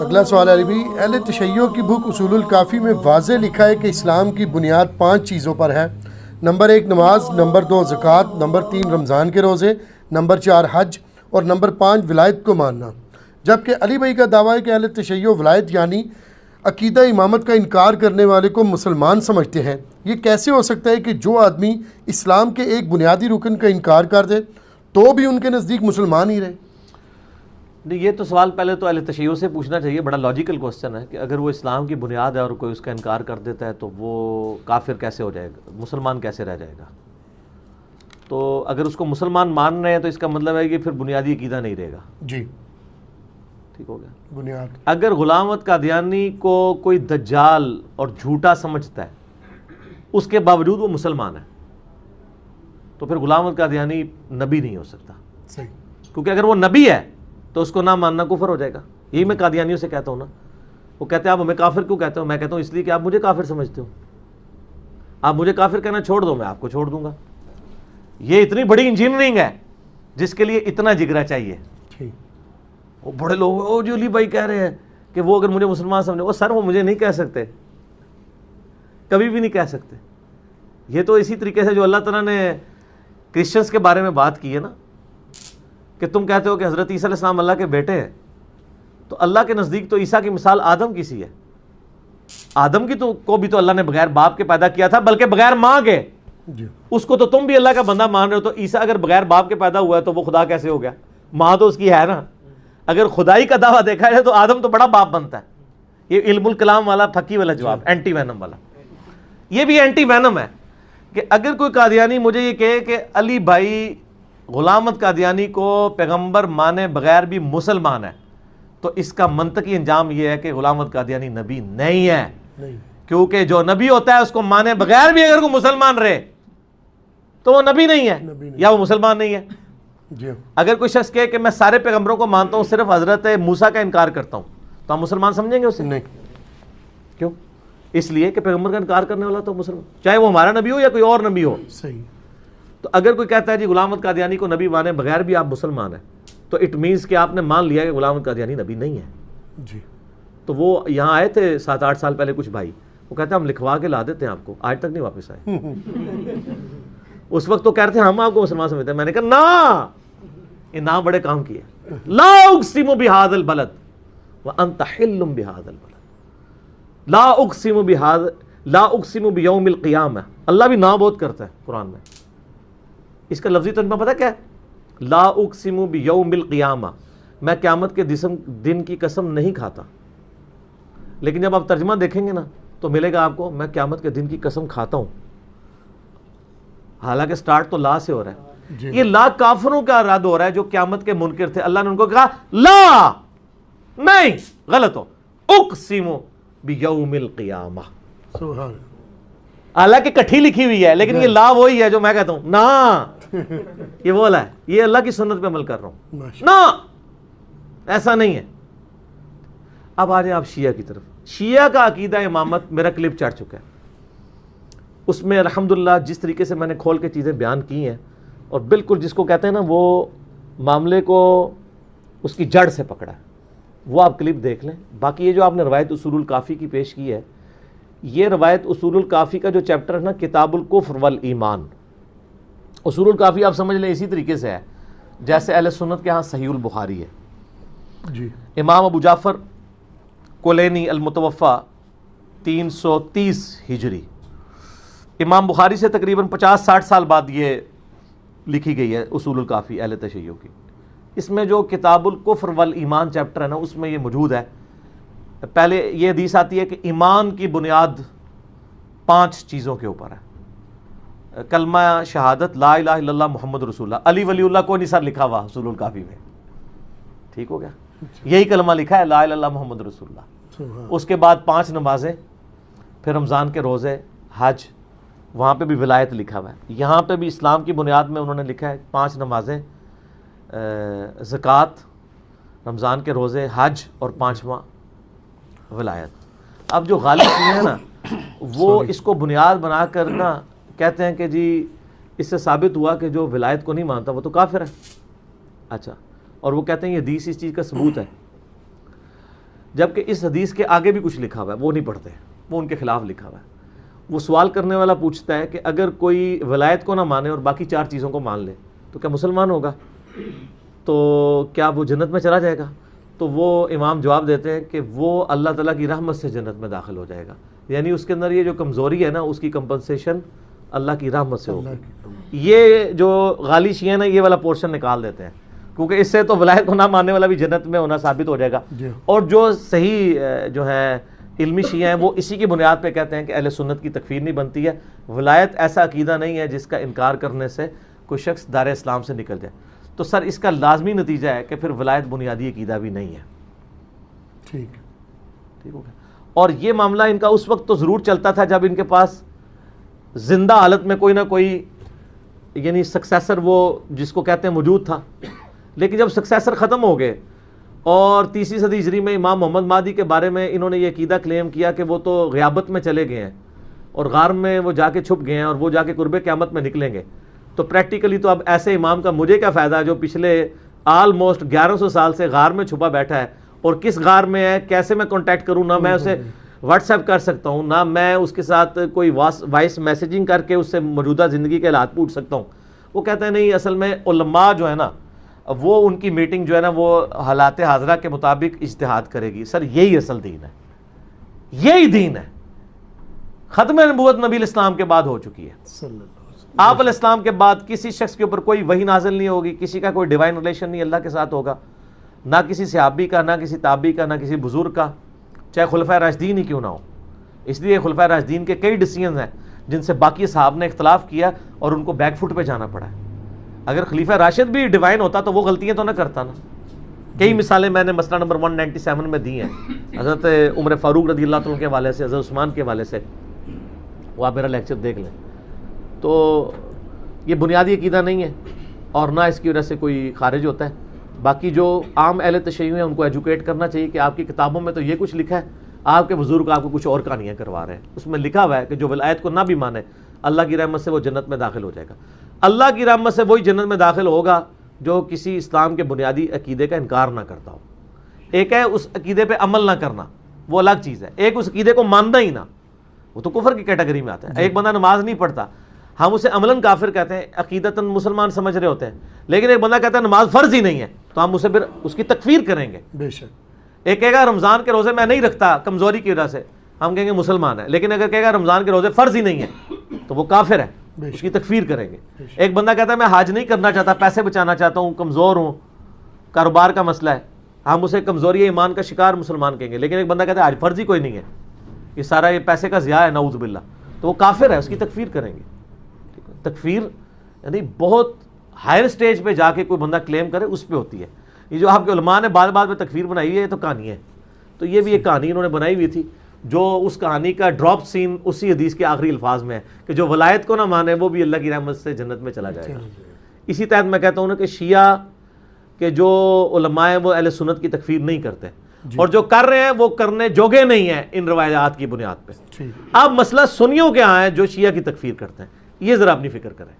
اگلا سوال ہے علی بھائی، اہل تشیع کی بک اصول الکافی میں واضح لکھا ہے کہ اسلام کی بنیاد 5 چیزوں پر ہے. نمبر 1 نماز، نمبر 2 زکوٰۃ، نمبر 3 رمضان کے روزے، نمبر 4 حج اور نمبر 5 ولایت کو ماننا. جبکہ علی بھائی کا دعویٰ ہے کہ اہل تشیع ولایت یعنی عقیدہ امامت کا انکار کرنے والے کو مسلمان سمجھتے ہیں. یہ کیسے ہو سکتا ہے کہ جو آدمی اسلام کے ایک بنیادی رکن کا انکار کر دے تو بھی ان کے نزدیک مسلمان ہی رہے؟ نہیں، یہ تو سوال پہلے تو اہل تشیع سے پوچھنا چاہیے. بڑا لاجیکل کوسچن ہے کہ اگر وہ اسلام کی بنیاد ہے اور کوئی اس کا انکار کر دیتا ہے تو وہ کافر کیسے ہو جائے گا، مسلمان کیسے رہ جائے گا؟ تو اگر اس کو مسلمان مان رہے ہیں تو اس کا مطلب ہے کہ پھر بنیادی عقیدہ نہیں رہے گا. جی ٹھیک ہو گیا. بنیاد اگر غلام احمد قادیانی کو کوئی دجال اور جھوٹا سمجھتا ہے اس کے باوجود وہ مسلمان ہے تو پھر غلام احمد قادیانی نبی نہیں ہو سکتا. صحیح. کیونکہ اگر وہ نبی ہے تو اس کو نہ ماننا کفر ہو جائے گا. یہی میں قادیانیوں سے کہتا ہوں نا. وہ کہتے ہیں آپ ہمیں کافر کیوں کہتے ہو؟ میں کہتا ہوں اس لیے کہ آپ مجھے کافر سمجھتے ہو. آپ مجھے کافر کہنا چھوڑ دو، میں آپ کو چھوڑ دوں گا. یہ اتنی بڑی انجینئرنگ ہے جس کے لیے اتنا جگرا چاہیے. وہ بڑے لوگ او جو علی بھائی کہہ رہے ہیں کہ وہ اگر مجھے مسلمان سمجھے، وہ سر وہ مجھے نہیں کہہ سکتے، کبھی بھی نہیں کہہ سکتے. یہ تو اسی طریقے سے جو اللہ تعالیٰ نے کرسچنس کے بارے میں بات کی ہے نا کہ تم کہتے ہو کہ حضرت عیسیٰ علیہ السلام اللہ کے بیٹے ہیں، تو اللہ کے نزدیک تو عیسیٰ کی مثال آدم کی سی ہے. آدم کی کو بھی تو اللہ نے بغیر باپ کے پیدا کیا تھا، بلکہ بغیر ماں کے. اس کو تو تم بھی اللہ کا بندہ مان رہے ہو. تو عیسیٰ اگر بغیر باپ کے پیدا ہوا ہے تو وہ خدا کیسے ہو گیا؟ ماں تو اس کی ہے نا. اگر خدائی کا دعویٰ دیکھا جائے تو آدم تو بڑا باپ بنتا ہے. یہ علم الکلام والا پھکی والا جواب، اینٹی وینم والا. یہ بھی اینٹی وینم ہے کہ اگر کوئی قادیانی مجھے یہ کہے کہ علی بھائی غلام احمد قادیانی کو پیغمبر مانے بغیر بھی مسلمان ہے، تو اس کا منطقی انجام یہ ہے کہ غلام احمد قادیانی نبی نہیں ہے. کیونکہ جو نبی ہوتا ہے اس کو مانے بغیر بھی اگر کوئی مسلمان رہے تو وہ نبی نہیں ہے یا وہ مسلمان نہیں ہے. اگر کوئی شخص کہے کہ میں سارے پیغمبروں کو مانتا ہوں، صرف حضرت موسیٰ کا انکار کرتا ہوں، تو ہم مسلمان سمجھیں گے اسے؟ نہیں. کیوں؟ اس لیے کہ پیغمبر کا انکار کرنے والا تو مسلمان، چاہے وہ ہمارا نبی ہو یا کوئی اور نبی ہو. صحیح. تو اگر کوئی کہتا ہے جی غلام احمد قادیانی کو نبی مانے بغیر بھی آپ مسلمان ہیں، تو اٹ مینس کہ آپ نے مان لیا کہ غلام احمد قادیانی نبی نہیں ہے. جی. تو وہ یہاں آئے تھے 7-8 سال پہلے کچھ بھائی، وہ کہتے ہیں ہم لکھوا کے لا دیتے ہیں آپ کو، آج تک نہیں واپس آئے. اس وقت تو کہہ رہے تھے ہم آپ کو مسلمان سمجھتے ہیں. میں نے کہا نا، یہ نہ بڑے کام کیے. لا اقسم بہذا البلد وانت حل بہذا البلد، لا اقسم بہذا، لا اقسم بیوم القیامہ. اللہ بھی نہ بہت کرتا ہے قرآن میں. اس کا لفظی ترجمہ پتہ کیا ہے؟ لا اقسم بیوم القیامہ، میں قیامت کے دن کی قسم نہیں کھاتا. لیکن جب آپ ترجمہ دیکھیں گے نا تو ملے گا آپ کو میں قیامت کے دن کی قسم کھاتا ہوں. حالانکہ سٹارٹ تو لا سے ہو رہا ہے. یہ لا کافروں کا رد ہو رہا ہے جو قیامت کے منکر تھے. اللہ نے ان کو کہا لا، نہیں، غلط ہو، اقسم بیوم القیامہ. سبحان. حالانکہ کٹھی لکھی ہوئی ہے لیکن یہ لا وہی ہے جو میں کہتا ہوں نا. یہ وہ ہے، یہ اللہ کی سنت پہ عمل کر رہا ہوں نا، ایسا نہیں ہے. اب آ جائیں آپ شیعہ کی طرف. شیعہ کا عقیدہ امامت میرا کلپ چڑھ چکا ہے. اس میں الحمدللہ جس طریقے سے میں نے کھول کے چیزیں بیان کی ہیں اور بالکل جس کو کہتے ہیں نا وہ معاملے کو اس کی جڑ سے پکڑا ہے، وہ آپ کلپ دیکھ لیں. باقی یہ جو آپ نے روایت اصول الکافی کی پیش کی ہے، یہ روایت اصول الکافی کا جو چیپٹر ہے نا کتاب الکفر والایمان، اصول الکافی آپ سمجھ لیں اسی طریقے سے ہے جیسے اہل سنت کے ہاں صحیح البخاری ہے. جی. امام ابو جعفر کلینی المتوفا 330 ہجری، امام بخاری سے تقریباً 50-60 سال بعد یہ لکھی گئی ہے اصول الکافی اہل تشیع کی. اس میں جو کتاب الکفر والایمان چیپٹر ہے نا اس میں یہ موجود ہے. پہلے یہ حدیث آتی ہے کہ ایمان کی بنیاد 5 چیزوں کے اوپر ہے. کلمہ شہادت لا الہ الا اللہ محمد رسول اللہ. علی ولی اللہ کو نہیں سر لکھا ہوا اصول الکافی میں. ٹھیک ہو گیا؟ یہی کلمہ لکھا ہے لا الہ الا اللہ محمد رسول اللہ. اس کے بعد 5 نمازیں، پھر رمضان کے روزے، حج، وہاں پہ بھی ولایت لکھا ہوا ہے. یہاں پہ بھی اسلام کی بنیاد میں انہوں نے لکھا ہے 5 نمازیں، زکوٰۃ، رمضان کے روزے، حج اور 5واں ولایت. اب جو غالب ہوئے ہیں نا وہ اس کو بنیاد بنا کر نا کہتے ہیں کہ جی اس سے ثابت ہوا کہ جو ولایت کو نہیں مانتا وہ تو کافر ہے. اچھا، اور وہ کہتے ہیں یہ حدیث اس چیز کا ثبوت ہے. جبکہ اس حدیث کے آگے بھی کچھ لکھا ہوا ہے، وہ نہیں پڑھتے، وہ ان کے خلاف لکھا ہوا ہے۔ وہ سوال کرنے والا پوچھتا ہے کہ اگر کوئی ولایت کو نہ مانے اور باقی 4 چیزوں کو مان لے تو کیا مسلمان ہوگا؟ تو کیا وہ جنت میں چلا جائے گا؟ تو وہ امام جواب دیتے ہیں کہ وہ اللہ تعالیٰ کی رحمت سے جنت میں داخل ہو جائے گا، یعنی اس کے اندر یہ جو کمزوری ہے نا اس کی کمپنسیشن اللہ کی رحمت سے ہوگی۔ یہ جو غالی شیعہ نا یہ والا پورشن نکال دیتے ہیں، کیونکہ اس سے تو ولایت کو نہ ماننے والا بھی جنت میں ہونا ثابت ہو جائے گا، اور جو صحیح جو ہے علمی شیعہ ہیں وہ اسی کی بنیاد پہ کہتے ہیں کہ اہل سنت کی تکفیر نہیں بنتی ہے، ولایت ایسا عقیدہ نہیں ہے جس کا انکار کرنے سے کوئی شخص دار اسلام سے نکل جائے۔ تو سر اس کا لازمی نتیجہ ہے کہ پھر ولایت بنیادی عقیدہ بھی نہیں ہے۔ ٹھیک ہو گیا۔ اور یہ معاملہ ان کا اس وقت تو ضرور چلتا تھا جب ان کے پاس زندہ حالت میں کوئی نہ کوئی یعنی سکسیسر وہ جس کو کہتے ہیں موجود تھا، لیکن جب سکسیسر ختم ہو گئے اور 3 صدی ہجری میں امام محمد مہدی کے بارے میں انہوں نے یہ عقیدہ کلیم کیا کہ وہ تو غیابت میں چلے گئے ہیں اور غار میں وہ جا کے چھپ گئے ہیں اور وہ جا کے قرب قیامت میں نکلیں گے، تو پریکٹیکلی تو اب ایسے امام کا مجھے کیا فائدہ جو پچھلے آلموسٹ 1100 سال سے غار میں چھپا بیٹھا ہے، اور کس غار میں ہے، کیسے میں کانٹیکٹ کروں، نہ میں اسے واٹس ایپ کر سکتا ہوں، نہ میں اس کے ساتھ کوئی وائس میسیجنگ کر کے اس سے موجودہ زندگی کے حالات پوچھ سکتا ہوں۔ وہ کہتے ہیں نہیں، اصل میں علماء جو ہے نا وہ ان کی میٹنگ جو ہے نا وہ حالات حاضرہ کے مطابق اجتہاد کرے گی۔ سر یہی اصل دین ہے، یہی دین ہے۔ ختم نبوت نبی الاسلام کے بعد ہو چکی ہے۔ آپ علیہ السلام کے بعد کسی شخص کے اوپر کوئی وحی نازل نہیں ہوگی، کسی کا کوئی ڈیوائن ریلیشن نہیں اللہ کے ساتھ ہوگا، نہ کسی صحابی کا، نہ کسی تابعی کا، نہ کسی بزرگ کا، چاہے خلفائے راشدین ہی کیوں نہ ہو۔ اس لیے خلفائے راشدین کے کئی ڈیسیژنز ہیں جن سے باقی صحاب نے اختلاف کیا اور ان کو بیک فٹ پہ جانا پڑا ہے۔ اگر خلیفہ راشد بھی ڈیوائن ہوتا تو وہ غلطیاں تو نہ کرتا نا۔ کئی مثالیں میں نے مسئلہ نمبر 197 میں دی ہیں، حضرت عمر فاروق رضی اللہ عنہ کے حوالے سے، حضرت عثمان کے حوالے سے، وہ آپ میرا لیکچر دیکھ لیں۔ تو یہ بنیادی عقیدہ نہیں ہے اور نہ اس کی وجہ سے کوئی خارج ہوتا ہے۔ باقی جو عام اہل تشیع ہیں ان کو ایجوکیٹ کرنا چاہیے کہ آپ کی کتابوں میں تو یہ کچھ لکھا ہے، آپ کے بزرگ آپ کو کچھ اور کہانیاں کروا رہے ہیں۔ اس میں لکھا ہوا ہے کہ جو ولایت کو نہ بھی مانے اللہ کی رحمت سے وہ جنت میں داخل ہو جائے گا۔ اللہ کی رحمت سے وہی جنت میں داخل ہوگا جو کسی اسلام کے بنیادی عقیدے کا انکار نہ کرتا ہو۔ ایک ہے اس عقیدے پہ عمل نہ کرنا، وہ الگ چیز ہے، ایک اس عقیدے کو ماننا ہی نہ، وہ تو کفر کی کیٹیگری میں آتا ہے۔ ایک بندہ نماز نہیں پڑھتا، ہم اسے عملاً کافر کہتے ہیں، عقیدتاً مسلمان سمجھ رہے ہوتے ہیں، لیکن ایک بندہ کہتا ہے نماز فرض ہی نہیں ہے تو ہم اسے پھر اس کی تکفیر کریں گے۔ بے شک۔ ایک کہے گا رمضان کے روزے میں نہیں رکھتا کمزوری کی وجہ سے، ہم کہیں گے مسلمان ہے، لیکن اگر کہے گا رمضان کے روزے فرض ہی نہیں ہے تو وہ کافر ہے، اس کی تکفیر کریں گے۔ ایک بندہ کہتا ہے میں حج نہیں کرنا چاہتا، پیسے بچانا چاہتا ہوں، کمزور ہوں، کاروبار کا مسئلہ ہے، ہم اسے کمزوری ایمان کا شکار مسلمان کہیں گے۔ لیکن ایک بندہ کہتا ہے حج فرض ہی کوئی نہیں ہے، یہ سارا یہ پیسے کا ضیاع ہے، نعوذ باللہ، تو وہ کافر ہے، اس کی تکفیر کریں گے۔ تکفیر یعنی بہت ہائر سٹیج پہ جا کے کوئی بندہ کلیم کرے اس پہ ہوتی ہے۔ یہ جو آپ کے علماء نے بعد میں تکفیر بنائی ہے یہ تو کہانی ہے، تو یہ بھی ایک کہانی انہوں نے بنائی ہوئی تھی، جو اس کہانی کا ڈراپ سین اسی حدیث کے آخری الفاظ میں ہے کہ جو ولایت کو نہ مانے وہ بھی اللہ کی رحمت سے جنت میں چلا جائے گا۔ اسی تحت میں کہتا ہوں نا کہ شیعہ کے جو علماء ہیں وہ اہل سنت کی تکفیر نہیں کرتے، اور جو کر رہے ہیں وہ کرنے جوگے نہیں ہیں ان روایات کی بنیاد پہ۔ اب مسئلہ سنیوں کے ہاں ہے جو شیعہ کی تکفیر کرتے ہیں، یہ ذرا اپنی فکر کریں۔